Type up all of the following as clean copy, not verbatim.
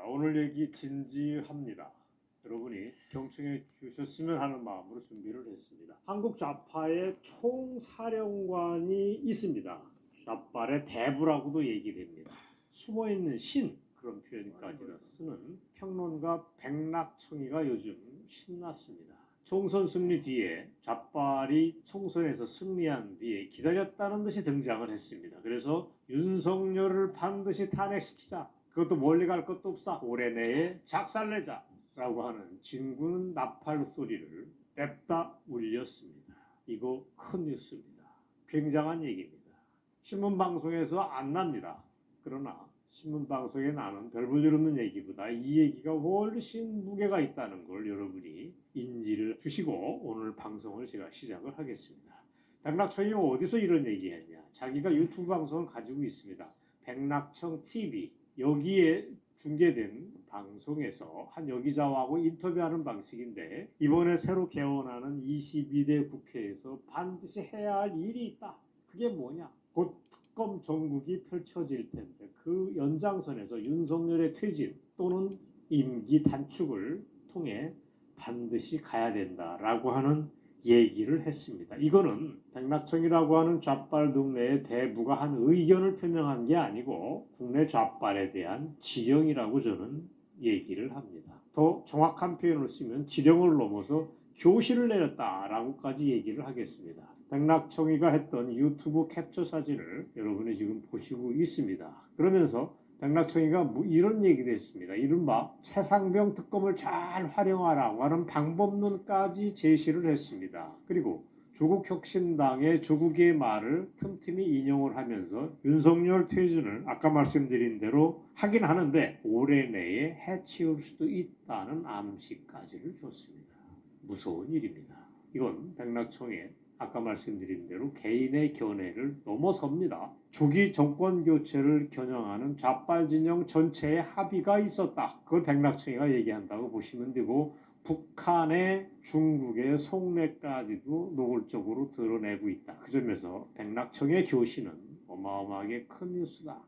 오늘 얘기 진지합니다. 여러분이 경청해 주셨으면 하는 마음으로 준비를 했습니다. 한국 좌파의 총사령관이 있습니다. 좌빨의 대부라고도 얘기됩니다. 숨어있는 신, 그런 표현까지도 쓰는 평론가 백낙청이가 요즘 신났습니다. 총선 승리 뒤에 좌빨이 총선에서 승리한 뒤에 기다렸다는 듯이 등장을 했습니다. 그래서 윤석열을 반드시 탄핵시키자. 그것도 멀리 갈 것도 없어. 올해 내에 작살내자. 라고 하는 진군 나팔 소리를 냅다 울렸습니다. 이거 큰 뉴스입니다. 굉장한 얘기입니다. 신문방송에서 안 납니다. 그러나 신문방송에 나는 별 볼 일 없는 얘기보다 이 얘기가 훨씬 무게가 있다는 걸 여러분이 인지를 주시고 오늘 방송을 제가 시작을 하겠습니다. 백낙청이 어디서 이런 얘기했냐. 자기가 유튜브 방송을 가지고 있습니다. 백낙청 TV. 여기에 중계된 방송에서 한 여기자하고 인터뷰하는 방식인데 이번에 새로 개원하는 22대 국회에서 반드시 해야 할 일이 있다. 그게 뭐냐? 곧 특검 정국이 펼쳐질 텐데 그 연장선에서 윤석열의 퇴진 또는 임기 단축을 통해 반드시 가야 된다라고 하는 얘기를 했습니다. 이거는 백낙청이라고 하는 좌빨 동네의 대부가 한 의견을 표명한 게 아니고 국내 좌빨에 대한 지령이라고 저는 얘기를 합니다. 더 정확한 표현을 쓰면 지령을 넘어서 교시를 내렸다라고까지 얘기를 하겠습니다. 백낙청이가 했던 유튜브 캡처 사진을 여러분이 지금 보시고 있습니다. 그러면서 백낙청이가 이런 얘기도 했습니다. 이른바 최상병 특검을 잘 활용하라고 하는 방법론까지 제시를 했습니다. 그리고 조국혁신당의 조국의 말을 틈틈이 인용을 하면서 윤석열 퇴진을 아까 말씀드린 대로 하긴 하는데 올해 내에 해치울 수도 있다는 암시까지를 줬습니다. 무서운 일입니다. 이건 백낙청의 아까 말씀드린 대로 개인의 견해를 넘어섭니다. 조기 정권 교체를 겨냥하는 좌빨 진영 전체의 합의가 있었다. 그걸 백낙청이가 얘기한다고 보시면 되고 북한의 중국의 속내까지도 노골적으로 드러내고 있다. 그 점에서 백낙청의 교시는 어마어마하게 큰 뉴스다.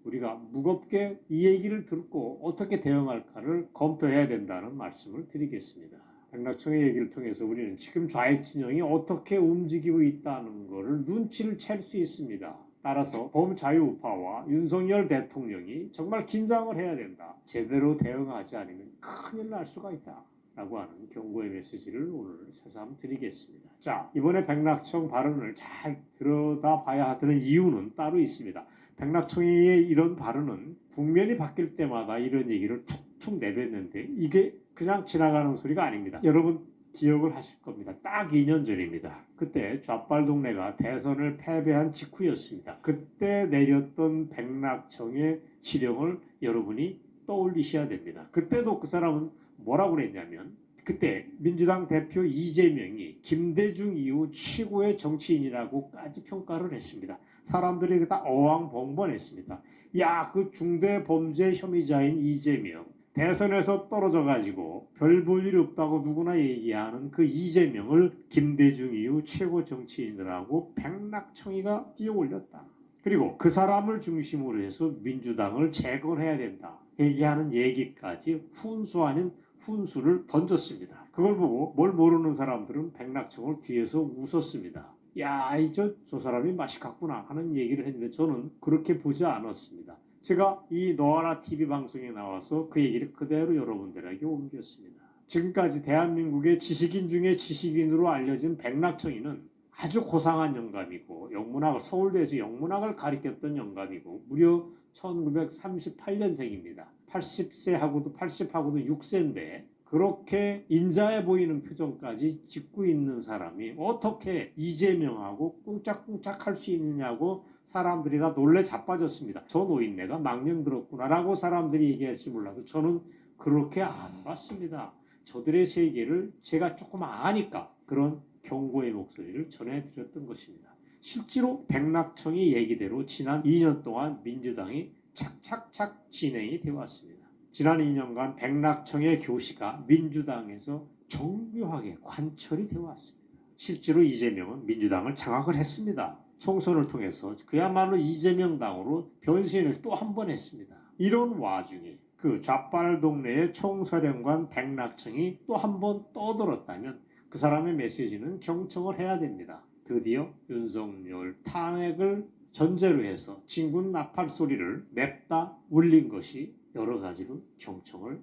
우리가 무겁게 이 얘기를 듣고 어떻게 대응할까를 검토해야 된다는 말씀을 드리겠습니다. 백낙청의 얘기를 통해서 우리는 지금 좌익 진영이 어떻게 움직이고 있다는 것을 눈치를 챌 수 있습니다. 따라서 범자유우파와 윤석열 대통령이 정말 긴장을 해야 된다. 제대로 대응하지 않으면 큰일 날 수가 있다. 라고 하는 경고의 메시지를 오늘 새삼 드리겠습니다. 자, 이번에 백낙청 발언을 잘 들여다봐야 되는 이유는 따로 있습니다. 백낙청의 이런 발언은 국면이 바뀔 때마다 이런 얘기를 툭툭 내뱉는데 이게 그냥 지나가는 소리가 아닙니다. 여러분 기억을 하실 겁니다. 딱 2년 전입니다. 그때 좌빨 동네가 대선을 패배한 직후였습니다. 그때 내렸던 백낙청의 지령을 여러분이 떠올리셔야 됩니다. 그때도 그 사람은 뭐라고 그랬냐면 그때 민주당 대표 이재명이 김대중 이후 최고의 정치인이라고까지 평가를 했습니다. 사람들이 다 어왕벙벙했습니다. 야, 그 중대 범죄 혐의자인 이재명 대선에서 떨어져가지고 별 볼 일 없다고 누구나 얘기하는 그 이재명을 김대중 이후 최고 정치인이라고 백낙청이가 띄워올렸다. 그리고 그 사람을 중심으로 해서 민주당을 재건해야 된다. 얘기하는 얘기까지 훈수 아닌 훈수를 던졌습니다. 그걸 보고 뭘 모르는 사람들은 백낙청을 뒤에서 웃었습니다. 야, 저 사람이 맛이 같구나 하는 얘기를 했는데 저는 그렇게 보지 않았습니다. 제가 이 너하나 TV 방송에 나와서 그 얘기를 그대로 여러분들에게 옮겼습니다. 지금까지 대한민국의 지식인 중에 지식인으로 알려진 백낙청이는 아주 고상한 영감이고 서울대에서 영문학을 가르쳤던 영감이고 무려 1938년생입니다. 80세하고도 6세인데 그렇게 인자해 보이는 표정까지 짓고 있는 사람이 어떻게 이재명하고 꿍짝꿍짝 할 수 있느냐고 사람들이 다 놀래 자빠졌습니다. 저 노인네가 망령 들었구나라고 사람들이 얘기할지 몰라도 저는 그렇게 안 봤습니다. 저들의 세계를 제가 조금 아니까 그런 경고의 목소리를 전해드렸던 것입니다. 실제로 백낙청이 얘기대로 지난 2년 동안 민주당이 착착착 진행이 되어 왔습니다. 지난 2년간 백낙청의 교시가 민주당에서 정교하게 관철이 되어 왔습니다. 실제로 이재명은 민주당을 장악을 했습니다. 총선을 통해서 그야말로 이재명 당으로 변신을 또 한 번 했습니다. 이런 와중에 그 좌빨 동네의 총사령관 백낙청이 또 한 번 떠들었다면 그 사람의 메시지는 경청을 해야 됩니다. 드디어 윤석열 탄핵을 전제로 해서 진군 나팔 소리를 냅다 울린 것이 여러 가지로 경청을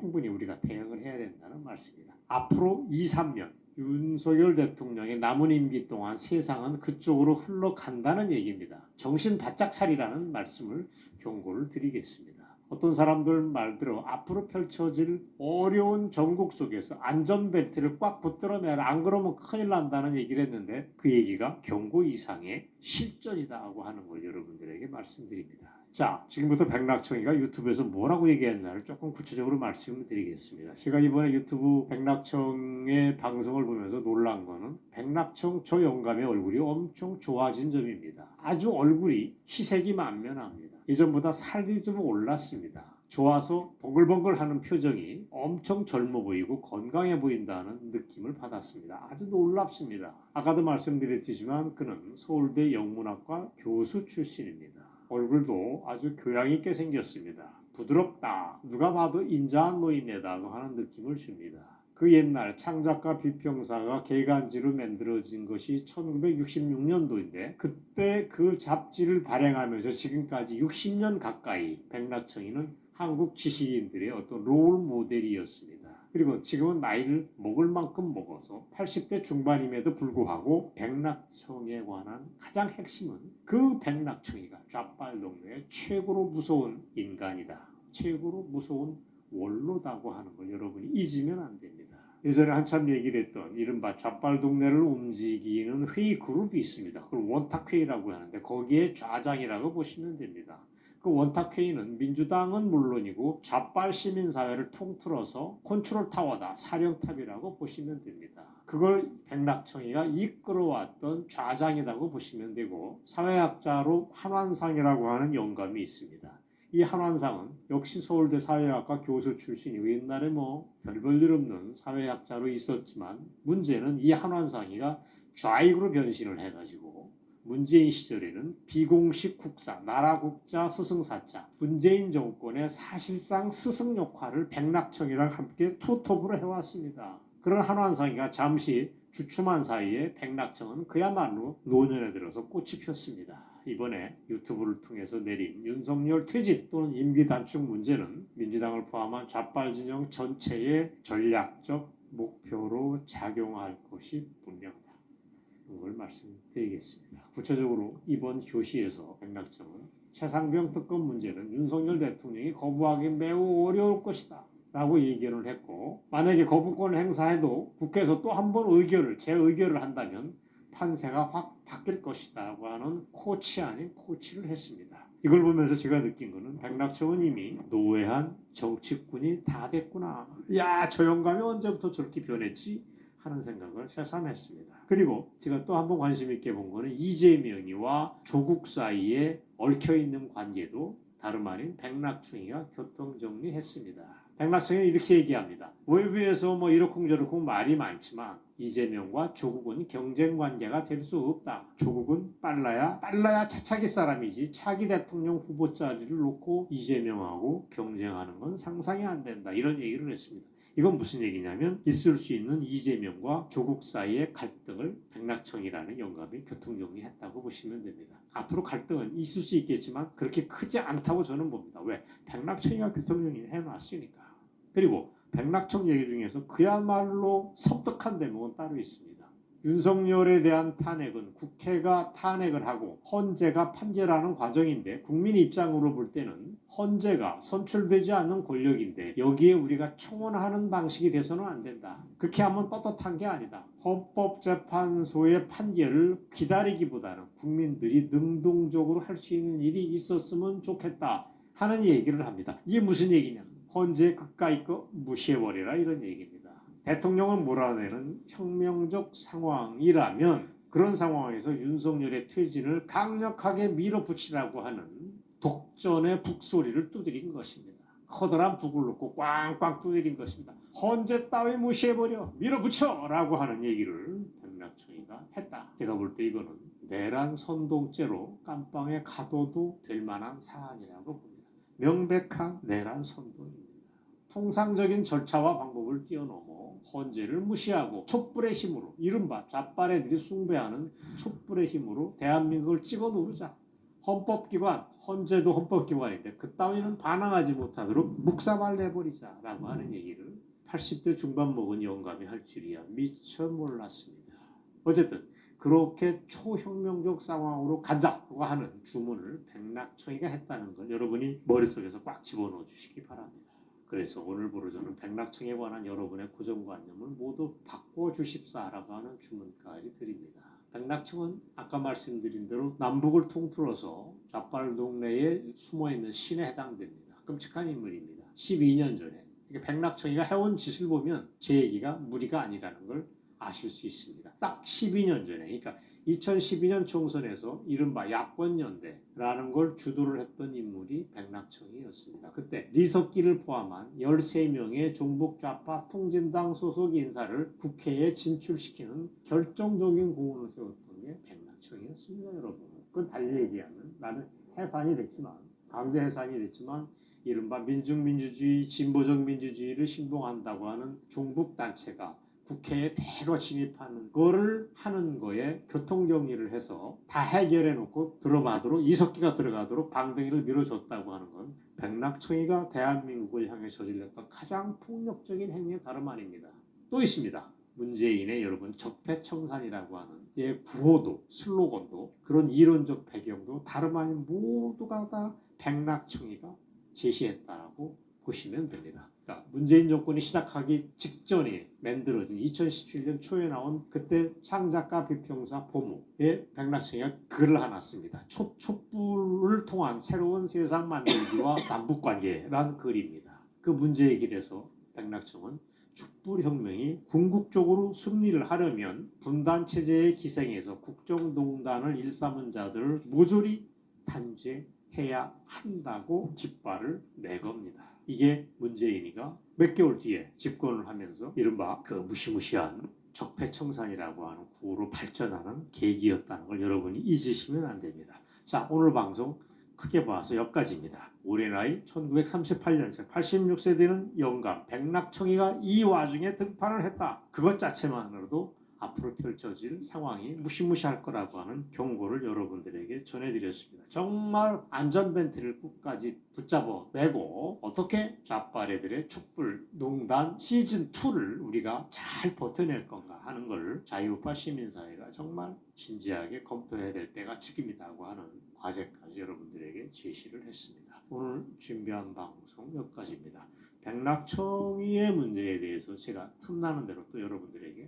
충분히 우리가 대응을 해야 된다는 말씀입니다. 앞으로 2, 3년 윤석열 대통령의 남은 임기 동안 세상은 그쪽으로 흘러간다는 얘기입니다. 정신 바짝 차리라는 말씀을 경고를 드리겠습니다. 어떤 사람들 말대로 앞으로 펼쳐질 어려운 전국 속에서 안전벨트를 꽉 붙들어 매라, 안 그러면 큰일 난다는 얘기를 했는데 그 얘기가 경고 이상의 실전이다고 하는 걸 여러분들에게 말씀드립니다. 자, 지금부터 백낙청이가 유튜브에서 뭐라고 얘기했나를 조금 구체적으로 말씀을 드리겠습니다. 제가 이번에 유튜브 백낙청의 방송을 보면서 놀란 거는 백낙청 저 영감의 얼굴이 엄청 좋아진 점입니다. 아주 얼굴이 희색이 만면합니다. 예전보다 살이 좀 올랐습니다. 좋아서 버글버글하는 표정이 엄청 젊어 보이고 건강해 보인다는 느낌을 받았습니다. 아주 놀랍습니다. 아까도 말씀드렸지만 그는 서울대 영문학과 교수 출신입니다. 얼굴도 아주 교양 있게 생겼습니다. 부드럽다. 누가 봐도 인자한 노인네다고 하는 느낌을 줍니다. 그 옛날 창작가 비평사가 개간지로 만들어진 것이 1966년도인데 그때 그 잡지를 발행하면서 지금까지 60년 가까이 백낙청이는 한국 지식인들의 어떤 롤 모델이었습니다. 그리고 지금은 나이를 먹을 만큼 먹어서 80대 중반임에도 불구하고 백낙청에 관한 가장 핵심은 그 백낙청이가 좌빨 동네의 최고로 무서운 인간이다. 최고로 무서운 원로다고 하는 걸 여러분이 잊으면 안 됩니다. 예전에 한참 얘기를 했던 이른바 좌빨 동네를 움직이는 회의 그룹이 있습니다. 그걸 원탁회의라고 하는데 거기에 좌장이라고 보시면 됩니다. 그 원탁회의는 민주당은 물론이고 좌빨 시민사회를 통틀어서 컨트롤 타워다, 사령탑이라고 보시면 됩니다. 그걸 백낙청이가 이끌어왔던 좌장이라고 보시면 되고 사회학자로 한완상이라고 하는 영감이 있습니다. 이 한완상은 역시 서울대 사회학과 교수 출신이고 옛날에 별 볼 일 없는 사회학자로 있었지만 문제는 이 한완상이가 좌익으로 변신을 해가지고 문재인 시절에는 비공식 국사, 나라국자 스승사자, 문재인 정권의 사실상 스승 역할을 백낙청이랑 함께 투톱으로 해왔습니다. 그런 한완상이가 잠시 주춤한 사이에 백낙청은 그야말로 노년에 들어서 꽃이 폈습니다. 이번에 유튜브를 통해서 내린 윤석열 퇴진 또는 임기 단축 문제는 민주당을 포함한 좌빨 진영 전체의 전략적 목표로 작용할 것이 분명하다. 이걸 말씀드리겠습니다. 구체적으로 이번 교시에서 백낙청은 최상병 특검 문제는 윤석열 대통령이 거부하기 매우 어려울 것이다 라고 얘기를 했고 만약에 거부권 행사해도 국회에서 또 한 번 재의결을 한다면 판세가 확 바뀔 것이다고 하는 코치 아닌 코치를 했습니다. 이걸 보면서 제가 느낀 거는 백낙청은 이미 노회한 정치꾼이 다 됐구나. 야, 저 영감이 언제부터 저렇게 변했지? 하는 생각을 새삼했습니다. 그리고 제가 또 한 번 관심 있게 본 거는 이재명이와 조국 사이에 얽혀있는 관계도 다름 아닌 백낙청이가 교통정리했습니다. 백낙청이 이렇게 얘기합니다. 외부에서 이러쿵저러쿵 말이 많지만 이재명과 조국은 경쟁관계가 될 수 없다. 조국은 빨라야 차차기 사람이지 차기 대통령 후보 자리를 놓고 이재명하고 경쟁하는 건 상상이 안 된다. 이런 얘기를 했습니다. 이건 무슨 얘기냐면 있을 수 있는 이재명과 조국 사이의 갈등을 백낙청이라는 영감이 교통정리했다고 보시면 됩니다. 앞으로 갈등은 있을 수 있겠지만 그렇게 크지 않다고 저는 봅니다. 왜? 백낙청이가 교통정리 해놨으니까. 그리고 백낙청 얘기 중에서 그야말로 섬뜩한 대목은 따로 있습니다. 윤석열에 대한 탄핵은 국회가 탄핵을 하고 헌재가 판결하는 과정인데 국민 입장으로 볼 때는 헌재가 선출되지 않는 권력인데 여기에 우리가 청원하는 방식이 돼서는 안 된다. 그렇게 하면 떳떳한 게 아니다. 헌법재판소의 판결을 기다리기보다는 국민들이 능동적으로 할 수 있는 일이 있었으면 좋겠다 하는 얘기를 합니다. 이게 무슨 얘기냐? 헌재 그까이 거 무시해버려라 이런 얘기입니다. 대통령을 몰아내는 혁명적 상황이라면 그런 상황에서 윤석열의 퇴진을 강력하게 밀어붙이라고 하는 독전의 북소리를 두드린 것입니다. 커다란 북을 놓고 꽝꽝 두드린 것입니다. 헌재 따위 무시해버려 밀어붙여 라고 하는 얘기를 백낙청이가 했다. 제가 볼 때 이거는 내란 선동죄로 깜빵에 가둬도 될 만한 사안이라고 봅니다. 명백한 내란 선동입니다. 통상적인 절차와 방법을 뛰어넘어 헌재를 무시하고 촛불의 힘으로 이른바 좌빨애들이 숭배하는 촛불의 힘으로 대한민국을 찍어 누르자. 헌법기관, 헌재도 헌법기관인데 그따위는 반항하지 못하도록 묵사발 내버리자라고 하는 얘기를 80대 중반 먹은 영감이 할 줄이야 미처 몰랐습니다. 어쨌든 그렇게 초혁명적 상황으로 가자고 하는 주문을 백낙청이가 했다는 걸 여러분이 머릿속에서 꽉 집어넣어 주시기 바랍니다. 그래서 오늘부로 저는 백낙청에 관한 여러분의 고정관념을 모두 바꿔주십사라고 하는 주문까지 드립니다. 백낙청은 아까 말씀드린 대로 남북을 통틀어서 좌빨 동네에 숨어있는 신에 해당됩니다. 끔찍한 인물입니다. 12년 전에 백낙청이가 해온 짓을 보면 제 얘기가 무리가 아니라는 걸 아실 수 있습니다. 딱 12년 전에, 그러니까 2012년 총선에서 이른바 야권연대라는 걸 주도를 했던 인물이 백낙청이었습니다. 그때 리석기를 포함한 13명의 종북 좌파 통진당 소속 인사를 국회에 진출시키는 결정적인 공헌을 세웠던 게 백낙청이었습니다, 여러분. 그건 달리 얘기하면 나는 해산이 됐지만, 강제 해산이 됐지만 이른바 민중민주주의, 진보적 민주주의를 신봉한다고 하는 종북 단체가 국회에 대거 진입하는 거를 하는 거에 교통정리를 해서 다 해결해 놓고 들어가도록 이석기가 들어가도록 방등이를 밀어줬다고 하는 건 백낙청이가 대한민국을 향해 저질렀던 가장 폭력적인 행위의 다름 아닙니다. 또 있습니다. 문재인의 여러분 적폐청산이라고 하는 구호도 슬로건도 그런 이론적 배경도 다름 아닌 모두가 다 백낙청이가 제시했다라고 보시면 됩니다. 그러니까 문재인 정권이 시작하기 직전에 만들어진 2017년 초에 나온 그때 창작가 비평사 보무에 백낙청이가 글을 하나 씁니다. 촛불을 통한 새로운 세상 만들기와 남북관계라는 글입니다. 그 문제의 길에서 백낙청은 촛불혁명이 궁극적으로 승리를 하려면 분단체제의 기생에서 국정농단을 일삼은 자들을 모조리 단죄해야 한다고 깃발을 내겁니다. 이게 문재인이가 몇 개월 뒤에 집권을 하면서 이른바 그 무시무시한 적폐청산이라고 하는 구호로 발전하는 계기였다는 걸 여러분이 잊으시면 안 됩니다. 자, 오늘 방송 크게 봐서 여기까지입니다. 올해 나이 1938년생 86세 되는 영감 백낙청이가 이 와중에 등판을 했다. 그것 자체만으로도 앞으로 펼쳐질 상황이 무시무시할 거라고 하는 경고를 여러분들에게 전해드렸습니다. 정말 안전벨트를 끝까지 붙잡아 내고 어떻게 좌빨애들의 촛불 농단 시즌2를 우리가 잘 버텨낼 건가 하는 걸 자유우파 시민사회가 정말 진지하게 검토해야 될 때가 지금이라고 하는 과제까지 여러분들에게 제시를 했습니다. 오늘 준비한 방송 여기까지입니다. 백낙청이의 문제에 대해서 제가 틈나는 대로 또 여러분들에게